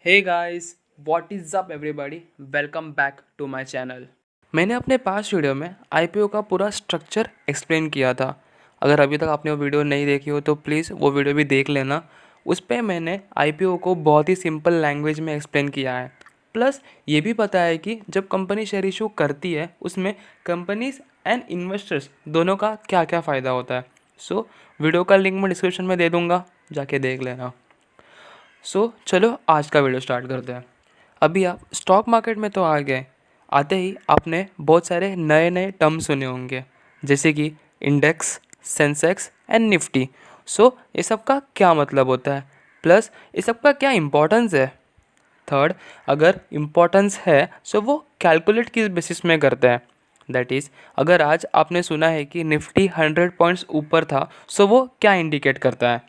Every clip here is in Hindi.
Hey guys, what is up everybody, welcome back to my channel. मैंने अपने पास्ट वीडियो में आईपीओ का पूरा स्ट्रक्चर एक्सप्लेन किया था। अगर अभी तक आपने वो वीडियो नहीं देखी हो तो प्लीज़ वो वीडियो भी देख लेना। उस पर मैंने आईपीओ को बहुत ही सिंपल लैंग्वेज में एक्सप्लेन किया है। प्लस ये भी पता है कि जब कंपनी शेयर इशू करती है उसमें कंपनीज एंड इन्वेस्टर्स दोनों का क्या क्या फ़ायदा होता है। सो वीडियो का लिंक मैं डिस्क्रिप्शन में दे दूँगा, जाके देख लेना। चलो आज का वीडियो स्टार्ट करते हैं। अभी आप स्टॉक मार्केट में तो आ गए, आते ही आपने बहुत सारे नए नए टर्म सुने होंगे, जैसे कि इंडेक्स, सेंसेक्स एंड निफ्टी। ये सब का क्या मतलब होता है, प्लस ये सब का क्या इम्पोर्टेंस है। थर्ड, अगर इम्पोर्टेंस है वो कैलकुलेट किस बेसिस में करते हैं। दैट इज़, अगर आज आपने सुना है कि निफ्टी 100 पॉइंट्स ऊपर था, वो क्या इंडिकेट करता है।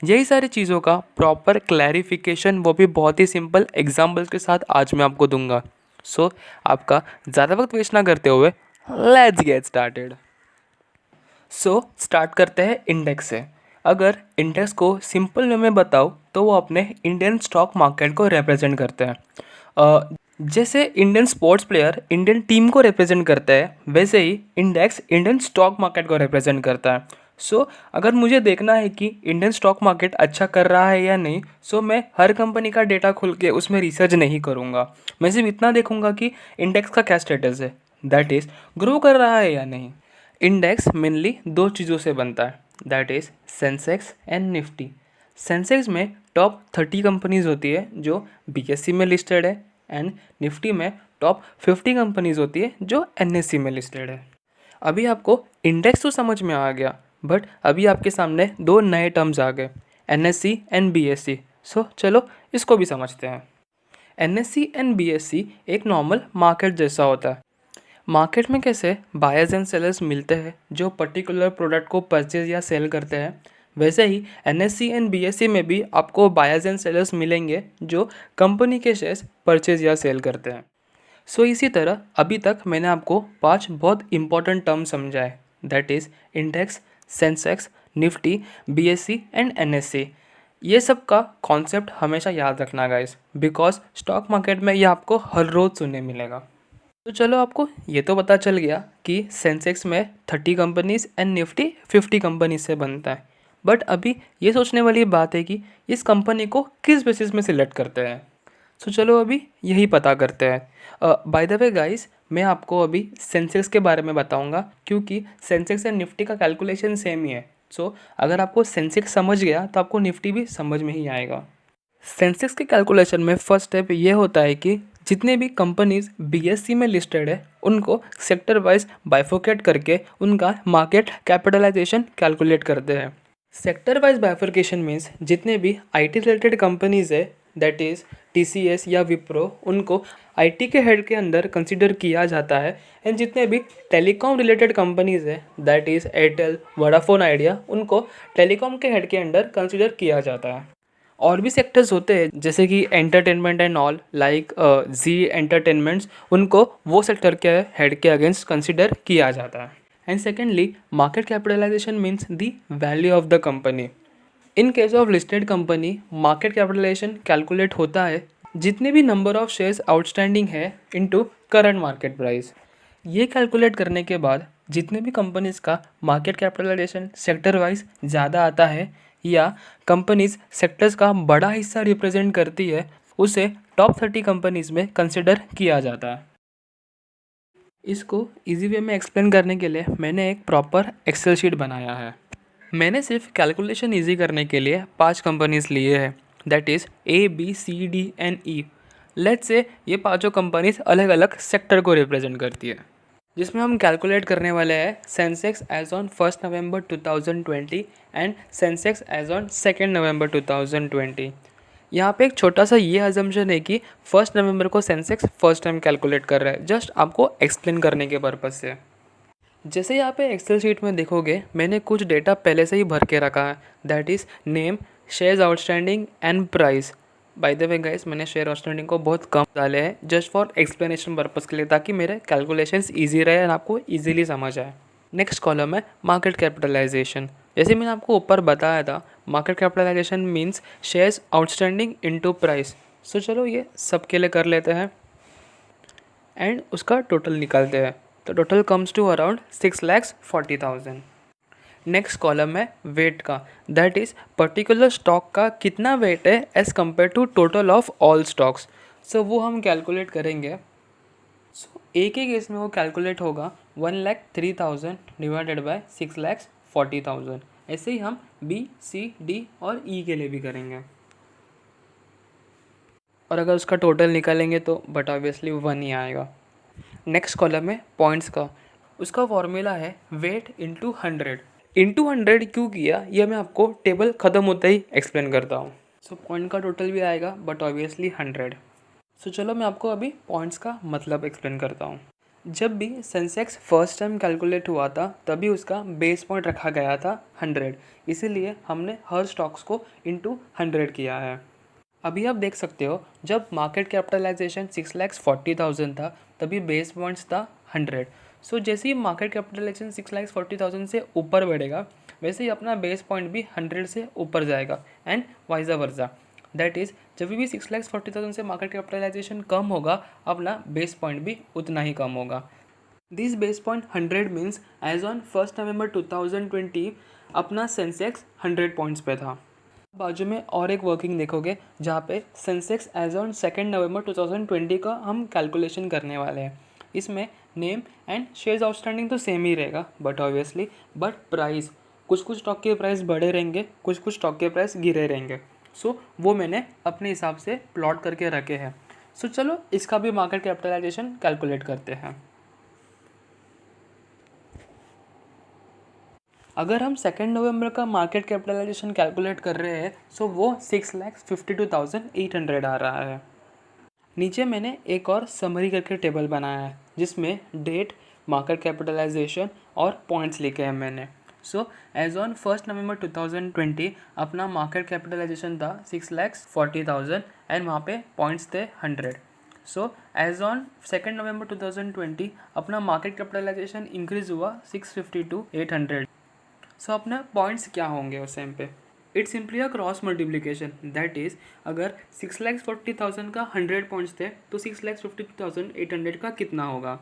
यही सारी चीज़ों का प्रॉपर क्लैरिफिकेशन वो भी बहुत ही सिंपल एग्जाम्पल्स के साथ आज मैं आपको दूंगा। आपका ज़्यादा वक्त वेस्ट ना करते हुए लेट्स गेट स्टार्टेड। स्टार्ट करते हैं इंडेक्स से। अगर इंडेक्स को सिंपल वे में बताओ तो वो अपने इंडियन स्टॉक मार्केट को रिप्रेजेंट करते हैं। जैसे Indian sports player Indian team को रिप्रेजेंट करता है, वैसे ही इंडेक्स इंडियन स्टॉक मार्केट को रिप्रेजेंट करता है। अगर मुझे देखना है कि इंडियन स्टॉक मार्केट अच्छा कर रहा है या नहीं, मैं हर कंपनी का डेटा खुल के उसमें रिसर्च नहीं करूँगा। मैं सिर्फ इतना देखूँगा कि इंडेक्स का क्या स्टेटस है, दैट इज़ ग्रो कर रहा है या नहीं। इंडेक्स मेनली दो चीज़ों से बनता है, that is Sensex and Nifty. Sensex में टॉप 30 कंपनीज होती है जो बीएससी में लिस्टेड है, एंड निफ्टी में टॉप 50 कंपनीज होती है जो एनएससी में लिस्टेड है। अभी आपको इंडेक्स तो समझ में आ गया, बट अभी आपके सामने दो नए टर्म्स आ गए, एनएससी एंड बीएससी। चलो इसको भी समझते हैं। एनएससी एंड बीएससी एक नॉर्मल मार्केट जैसा होता है। मार्केट में कैसे बायर्स एंड सेलर्स मिलते हैं जो पर्टिकुलर प्रोडक्ट को परचेज या सेल करते हैं, वैसे ही एनएससी एंड बीएससी में भी आपको बायर्स एंड सेलर्स मिलेंगे जो कंपनी के शेयर्स परचेज या सेल करते हैं। इसी तरह अभी तक मैंने आपको 5 बहुत इंपॉर्टेंट टर्म समझाए, that is index, Sensex, Nifty, BSc and NSC. ये सब का कॉन्सेप्ट हमेशा याद रखना गाइस, बिकॉज स्टॉक मार्केट में ये आपको हर रोज़ सुनने मिलेगा। चलो आपको ये तो पता चल गया कि सेंसेक्स में 30 कंपनीज एंड निफ्टी 50 कंपनीज से बनता है। बट अभी ये सोचने वाली बात है कि इस कंपनी को किस बेसिस में सिलेक्ट करते हैं। चलो अभी यही पता करते हैं। बाय द वे गाइस, मैं आपको अभी सेंसेक्स के बारे में बताऊंगा क्योंकि सेंसेक्स एंड निफ्टी का कैलकुलेशन सेम ही है। अगर आपको सेंसेक्स समझ गया तो आपको निफ्टी भी समझ में ही आएगा। सेंसेक्स के कैलकुलेशन में फर्स्ट स्टेप ये होता है कि जितने भी कंपनीज बीएससी में लिस्टेड है उनको सेक्टर वाइज बाइफोकेट करके उनका मार्केट कैपिटलाइजेशन कैलकुलेट करते हैं। सेक्टर वाइज बाइफोकेशन मीन्स जितने भी आईटी रिलेटेड कंपनीज है, दैट इज़ टीसीएस या विप्रो, उनको आईटी के हेड के अंदर कंसिडर किया जाता है। एंड जितने भी टेलीकॉम रिलेटेड कंपनीज है, that is Airtel, Vodafone idea, उनको टेलीकॉम के हेड के अंडर कंसिडर किया जाता है। और भी सेक्टर्स होते हैं जैसे कि entertainment and all like Zee entertainments, उनको वो सेक्टर के हेड के अगेंस्ट कंसिडर किया जाता है। And secondly, market capitalization means the value of the company. In case of listed company, market capitalization calculate होता है जितने भी नंबर ऑफ शेयर्स आउटस्टैंडिंग है इनटू करंट मार्केट प्राइस। ये कैलकुलेट करने के बाद जितने भी कंपनीज का मार्केट कैपिटलाइजेशन सेक्टर वाइज ज़्यादा आता है या कंपनीज सेक्टर्स का बड़ा हिस्सा रिप्रेजेंट करती है, उसे टॉप 30 कंपनीज में कंसिडर किया जाता है। इसको इजी वे में एक्सप्लेन करने के लिए मैंने एक प्रॉपर एक्सेल शीट बनाया है। मैंने सिर्फ कैलकुलेशन इजी करने के लिए 5 कंपनीज लिए हैं, that is A B C D and E. Let's say ये पांचों कंपनीज अलग अलग सेक्टर को रिप्रेजेंट करती है, जिसमें हम कैलकुलेट करने वाले हैं Sensex as on 1 November 2020 and Sensex as on 2 November 2020। यहाँ पे एक छोटा सा ये अजम्पशन है कि 1 नवंबर को सेंसेक्स फर्स्ट टाइम कैलकुलेट कर रहा है, जस्ट आपको एक्सप्लेन करने के पर्पज़ से। जैसे यहाँ पे एक्सेल शीट में देखोगे मैंने कुछ डेटा पहले से ही भर के रखा है, that is name, shares outstanding and price. By the way guys, मैंने शेयर आउटस्टैंडिंग को बहुत कम डाले हैं जस्ट फॉर एक्सप्लेनेशन पर्पज़ के लिए, ताकि मेरे कैलकुलेशंस इजी रहे और आपको इजीली समझ आए। नेक्स्ट कॉलम है मार्केट कैपिटलाइजेशन। जैसे मैंने आपको ऊपर बताया था, market capitalization means shares outstanding into price. So चलो ये सब के लिए कर लेते हैं एंड उसका टोटल निकालते हैं। तो total comes to around 6,40,000। Next column है वेट का, दैट इज़ पर्टिकुलर स्टॉक का कितना वेट है as compare to total of all stocks. So वो हम कैलकुलेट करेंगे। सो एक ही केस में वो कैलकुलेट होगा 1,03,000 डिवाइडेड बाय 6,40,000। ऐसे ही हम बी, सी, डी और ई के लिए भी करेंगे। और अगर उसका टोटल निकालेंगे तो बट ऑब्वियसली 1 ही आएगा। नेक्स्ट कॉलम है पॉइंट्स का, उसका फॉर्मूला है वेट इंटू 100। इंटू 100 क्यों किया ये मैं आपको टेबल ख़त्म होते ही एक्सप्लेन करता हूँ। सो पॉइंट का टोटल भी आएगा बट ऑब्वियसली 100। सो चलो मैं आपको अभी पॉइंट्स का मतलब एक्सप्लेन करता हूँ। जब भी सेंसेक्स फर्स्ट टाइम कैलकुलेट हुआ था तभी उसका बेस पॉइंट रखा गया था 100, इसीलिए हमने हर स्टॉक्स को इंटू 100 किया है। अभी आप देख सकते हो जब मार्केट कैपिटलाइजेशन 6,40,000 था तभी बेस पॉइंट्स था 100। सो जैसे ही मार्केट कैपिटलाइजेशन 6,40,000 से ऊपर बढ़ेगा वैसे ही अपना बेस पॉइंट भी 100 से ऊपर जाएगा एंड वाइज़ा वर्सा। दैट इज़ जब भी 6,40,000 से मार्केट कैपिटलाइजेशन कम होगा अपना बेस पॉइंट भी उतना ही कम होगा। This base point 100 means as on 1 November 2020 अपना सेंसेक्स 100 पॉइंट्स पे था। बाजू में और एक वर्किंग देखोगे जहाँ पे सेंसेक्स एज ऑन 2 नवंबर 2020 का हम कैलकुलेशन करने वाले हैं। इसमें नेम एंड शेयर्स आउटस्टैंडिंग तो सेम ही रहेगा बट ऑब्वियसली बट प्राइस कुछ स्टॉक के प्राइस बढ़े रहेंगे, कुछ स्टॉक के प्राइस गिरे रहेंगे। सो वो मैंने अपने हिसाब से प्लॉट करके रखे हैं। सो चलो इसका भी मार्केट कैपिटलाइजेशन कैलकुलेट करते हैं। अगर हम 2 नवंबर का मार्केट कैपिटलाइजेशन कैलकुलेट कर रहे हैं सो वो 6,52,800 आ रहा है। नीचे मैंने एक और समरी करके टेबल बनाया है जिसमें डेट, मार्केट कैपिटलाइजेशन और पॉइंट्स लिखे हैं मैंने। सो एज ऑन 1 नवंबर 2020 अपना मार्केट कैपिटलाइजेशन था 6,40,000 एंड वहाँ पे पॉइंट्स थे 100। सो एज ऑन 2 नवंबर 2020 अपना मार्केट कैपिटलाइजेशन इंक्रीज हुआ 652,800। सो अपने पॉइंट्स क्या होंगे उस टाइम पे? It's simply a cross multiplication, that is अगर 6,40,000 का 100 पॉइंट्स थे तो 6,52,800 का कितना होगा?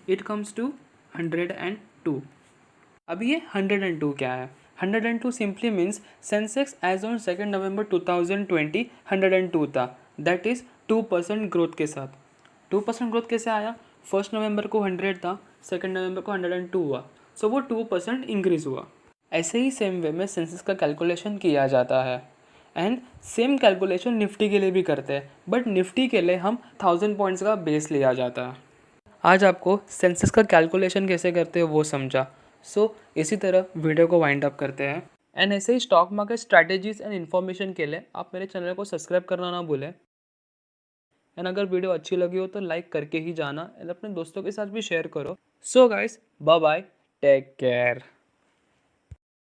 It comes to 102। अभी ये 102 क्या है? 102 simply means Sensex as on 2 November 2020 102 था, दैट इज़ 2% ग्रोथ के साथ। 2% ग्रोथ कैसे आया? 1 नवंबर को 100 था, 2 नवंबर को 102 हुआ, सो वो 2% इंक्रीज़ हुआ। ऐसे ही सेम वे में सेंसेस का कैलकुलेशन किया जाता है एंड सेम कैलकुलेशन निफ्टी के लिए भी करते हैं बट निफ्टी के लिए हम 1000 पॉइंट्स का बेस लिया जाता है। आज आपको सेंसेस का कैलकुलेशन कैसे करते हो वो समझा। सो इसी तरह वीडियो को वाइंड अप करते हैं एंड ऐसे ही stock market strategies and information के लिए आप मेरे चैनल को सब्सक्राइब करना ना भूलें। एंड अगर वीडियो अच्छी लगी हो तो लाइक करके ही जाना एंड अपने दोस्तों के साथ भी शेयर करो। So guys, bye bye, take care.